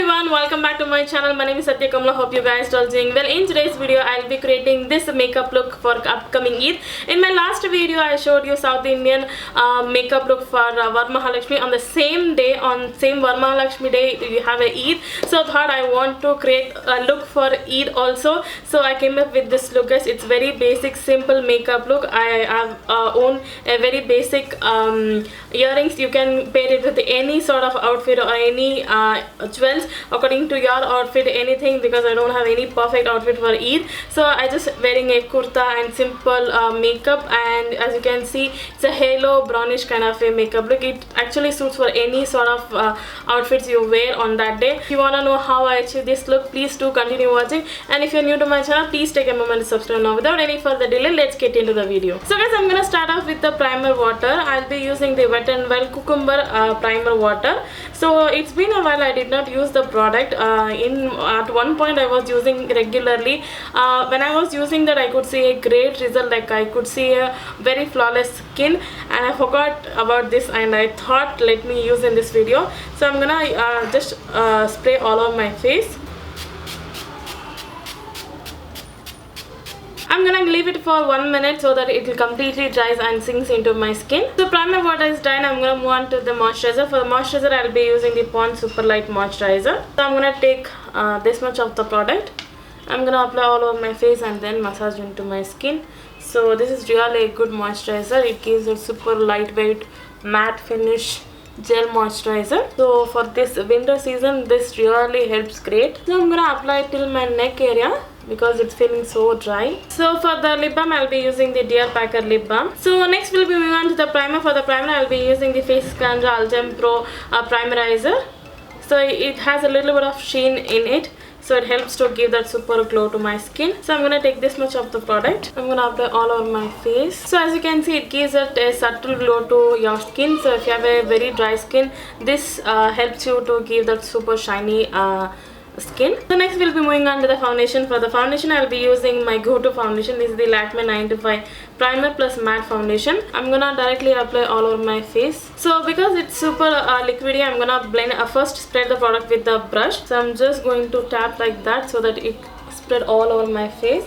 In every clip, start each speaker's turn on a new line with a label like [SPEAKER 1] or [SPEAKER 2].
[SPEAKER 1] everyone, welcome back to my channel. My name is SATHYA KAMALA. Hope you guys are all doing well. In today's video, I'll be creating this makeup look for upcoming Eid. In my last video, I showed you South Indian makeup look for Varamahalakshmi. On the same day, on same Varamahalakshmi day, we have a Eid. So I thought I want to create a look for Eid also. So I came up with this look, guys. It's very basic, simple makeup look. I have own a very basic earrings. You can pair it with any sort of outfit or any jewels according to your outfit, anything, because I don't have any perfect outfit for Eid. So I just wearing a kurta and simple makeup, and as you can see, it's a halo brownish kind of a makeup look. It actually suits for any sort of outfits you wear on that day. If you want to know how I achieve this look, please do continue watching, and if you're new to my channel, please take a moment to subscribe now. Without any further delay, let's get into the video. So guys, I'm gonna start off with the primer water. I'll be using the Wet n Wild cucumber primer water. So it's been a while I did not use the product. At one point I was using regularly. When I was using that, I could see a great result. Like I could see a very flawless skin, and I forgot about this, and I thought let me use in this video. So I'm gonna just spray all over my face. I'm gonna leave it for 1 minute so that it will completely dries and sinks into my skin. So primer water is dry, and I'm gonna move on to the moisturizer. For the moisturizer, I'll be using the Pond Super Light Moisturizer. So I'm gonna take this much of the product. I'm gonna apply all over my face and then massage into my skin. So this is really a good moisturizer. It gives a super lightweight matte finish gel moisturizer. So for this winter season, this really helps great. So I'm gonna apply it till my neck area because it's feeling so dry. So for the lip balm, I'll be using the Dear Packer lip balm. So next we'll be moving on to the primer. For the primer, I'll be using the Face Kajal Ultime Pro Primerizer. So it has a little bit of sheen in it, so it helps to give that super glow to my skin. So I'm gonna take this much of the product. I'm gonna apply all over my face. So as you can see, it gives it a subtle glow to your skin. So if you have a very dry skin, this helps you to give that super shiny skin. So next we'll be moving on to the foundation. For the foundation, I'll be using my go-to foundation. This is the Lakme 925 primer plus matte foundation. I'm gonna directly apply all over my face. So because it's super liquidy, I'm gonna blend first spread the product with the brush. So I'm just going to tap like that so that it spread all over my face.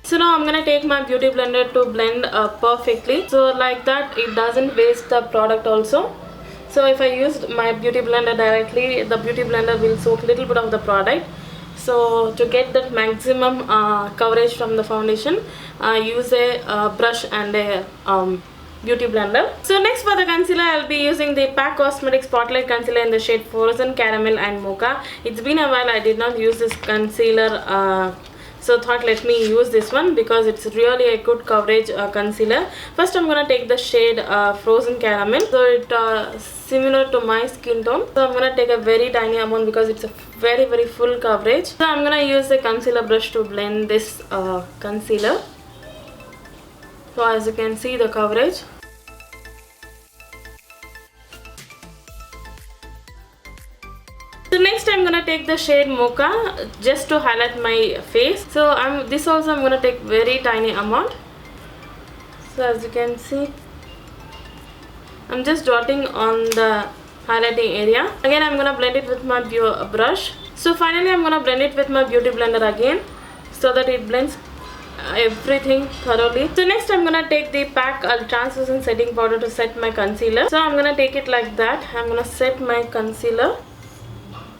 [SPEAKER 1] So now I'm gonna take my beauty blender to blend perfectly, so like that it doesn't waste the product also. So if I used my beauty blender directly, the beauty blender will soak a little bit of the product. So to get that maximum coverage from the foundation, use a brush and a beauty blender. So next for the concealer, I'll be using the PAC Cosmetics Spotlight Concealer in the shade Frozen Caramel and Mocha. It's been a while I did not use this concealer, so thought let me use this one because it's really a good coverage concealer. First I'm gonna take the shade Frozen Caramel. So it similar to my skin tone. So I'm gonna take a very tiny amount because it's a very full coverage. So I'm gonna use a concealer brush to blend this concealer. So as you can see the coverage. So next I'm gonna take the shade Mocha just to highlight my face. So this also I'm gonna take very tiny amount. So as you can see, I'm just dotting on the highlighting area. Again I'm gonna blend it with my brush. So finally I'm gonna blend it with my beauty blender again so that it blends everything thoroughly. So next I'm gonna take the PAC Translucent Setting Powder to set my concealer. So I'm gonna take it like that. I'm gonna set my concealer.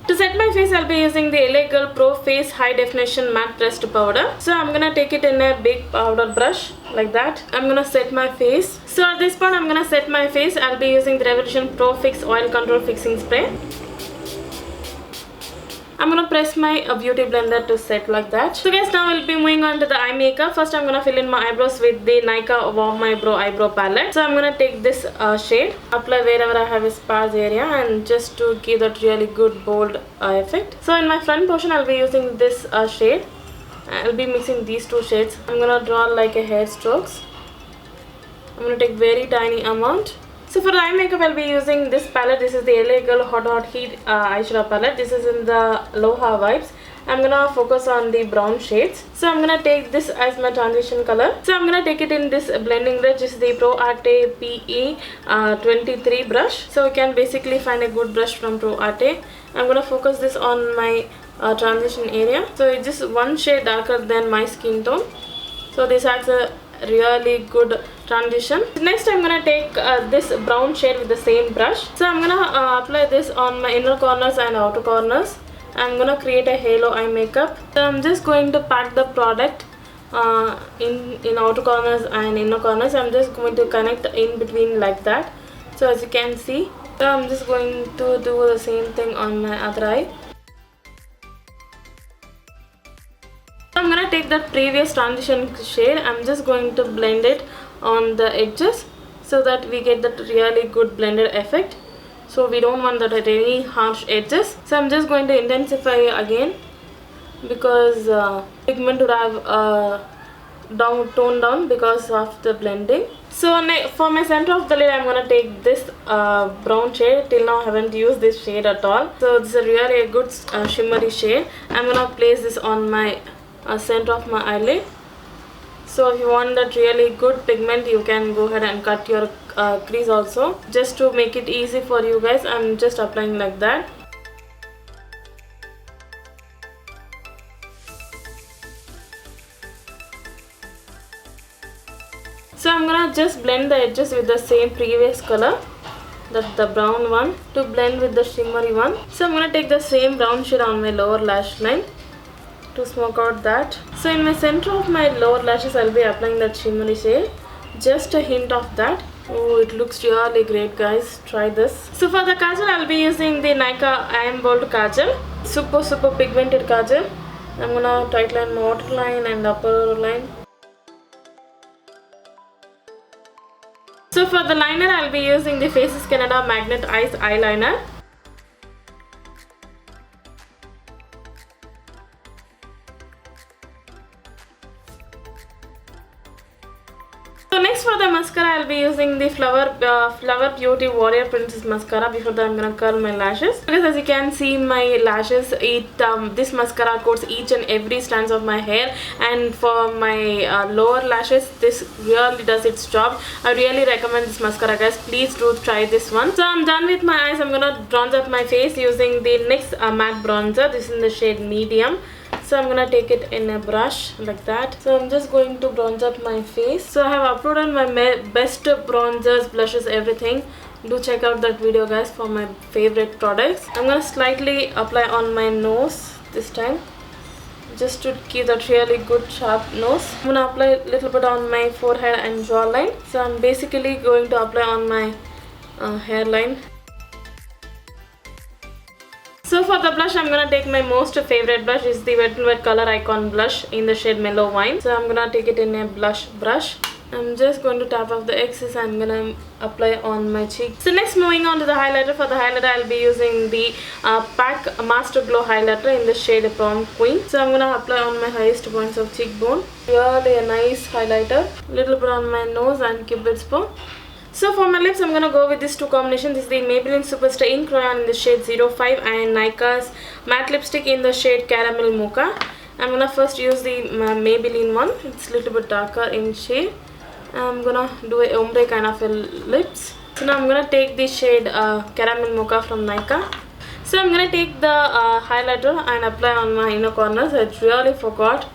[SPEAKER 1] To set my face, I'll be using the LA Girl Pro Face High Definition Matte Pressed Powder. So I'm gonna take it in a big powder brush like that. I'm gonna set my face. So at this point, I'm gonna set my face. I'll be using the Revolution Pro Fix Oil Control Fixing Spray. I'm gonna press my beauty blender to set like that. So guys, now we'll be moving on to the eye makeup. First I'm gonna fill in my eyebrows with the Nykaa Warm Eyebrow palette. So I'm gonna take this shade, apply wherever I have a sparse area, and just to give that really good bold effect. So in my front portion, I'll be using this shade. I'll be mixing these two shades. I'm gonna draw like a hair strokes. I'm gonna take very tiny amount. So for the eye makeup, I'll be using this palette. This is the LA Girl Hot Heat eyeshadow palette. This is in the Aloha vibes. I'm gonna focus on the brown shades. So I'm gonna take this as my transition color. So I'm gonna take it in this blending brush. This is the Pro Arte PE 23 brush. So you can basically find a good brush from Pro Arte. I'm gonna focus this on my transition area. So it's just one shade darker than my skin tone. So this has a really good transition. Next I'm gonna take this brown shade with the same brush. So I'm gonna apply this on my inner corners and outer corners. I'm gonna create a halo eye makeup. So I'm just going to pack the product in outer corners and inner corners. I'm just going to connect in between like that. So as you can see, so I'm just going to do the same thing on my other eye. I'm gonna take that previous transition shade. I'm just going to blend it on the edges so that we get that really good blended effect. So we don't want that at any harsh edges. So I'm just going to intensify again because pigment would have toned down because of the blending. So for my center of the lid, I'm gonna take this brown shade. Till now I haven't used this shade at all. So this is really a good shimmery shade. I'm gonna place this on my center of my eyelid. So if you want that really good pigment, you can go ahead and cut your crease also. Just to make it easy for you guys, I'm just applying like that. So I'm gonna just blend the edges with the same previous color, that's the brown one, to blend with the shimmery one. So I'm gonna take the same brown shade on my lower lash line to smoke out that. So in my center of my lower lashes, I'll be applying that shimmery shade, just a hint of that. Oh, it looks really great, guys. Try this. So for the kajal, I'll be using the Nykaa Eyem Bold Kajal. Super pigmented kajal. I'm gonna tightline my waterline and upper line. So for the liner, I'll be using the Faces Canada Magneteyes eyeliner. So next for the mascara, I'll be using the Flower Beauty Warrior Princess mascara. Before that, I'm gonna curl my lashes. Because as you can see, my lashes, this mascara coats each and every strands of my hair. And for my lower lashes, this really does its job. I really recommend this mascara, guys. Please do try this one. So I'm done with my eyes. I'm gonna bronze up my face using the NYX matte bronzer. This is in the shade medium. So I'm gonna take it in a brush like that. So I'm just going to bronze up my face. So I have uploaded my best bronzers, blushes, everything. Do check out that video, guys, for my favorite products. I'm gonna slightly apply on my nose this time, just to give that really good sharp nose. I'm gonna apply a little bit on my forehead and jawline. So I'm basically going to apply on my hairline. So for the blush, I'm gonna take my most favorite blush. Is the Wet n Wet Color Icon blush in the shade Mellow Wine. So I'm gonna take it in a blush brush. I'm just going to tap off the excess. I'm gonna apply on my cheek. So next, moving on to the highlighter. For the highlighter, I'll be using the PAC Master Glow highlighter in the shade Prom Queen. So I'm gonna apply on my highest points of cheekbone. Really a nice highlighter. Little bit on my nose and Cupid's bow. So for my lips, I'm gonna go with these two combinations. This is the Maybelline Superstar Ink Crayon in the shade 05 and Nykaa's matte lipstick in the shade Caramel Mocha. I'm gonna first use the Maybelline one. It's a little bit darker in shade. I'm gonna do a ombre kind of a lips. So now I'm gonna take the shade Caramel Mocha from Nykaa. So I'm gonna take the highlighter and apply on my inner corners. I really forgot.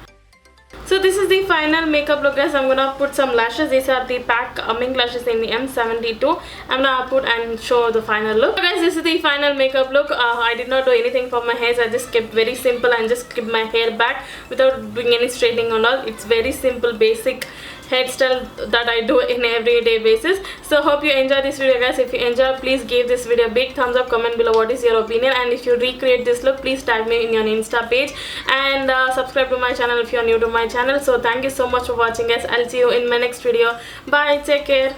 [SPEAKER 1] So this is the final makeup look, guys. I'm gonna put some lashes. These are the PAC Mink lashes in the M72. I'm gonna put and show the final look. So guys, this is the final makeup look. I did not do anything for my hairs. I just kept very simple and just clipped my hair back without doing any straightening and all. It's very simple, basic hairstyle that I do in everyday basis. So hope you enjoy this video, guys. If you enjoy, please give this video a big thumbs up, comment below what is your opinion, and if you recreate this look, please tag me in your Insta page, and subscribe to my channel if you are new to my channel. So thank you so much for watching, guys. I'll see you in my next video. Bye, take care.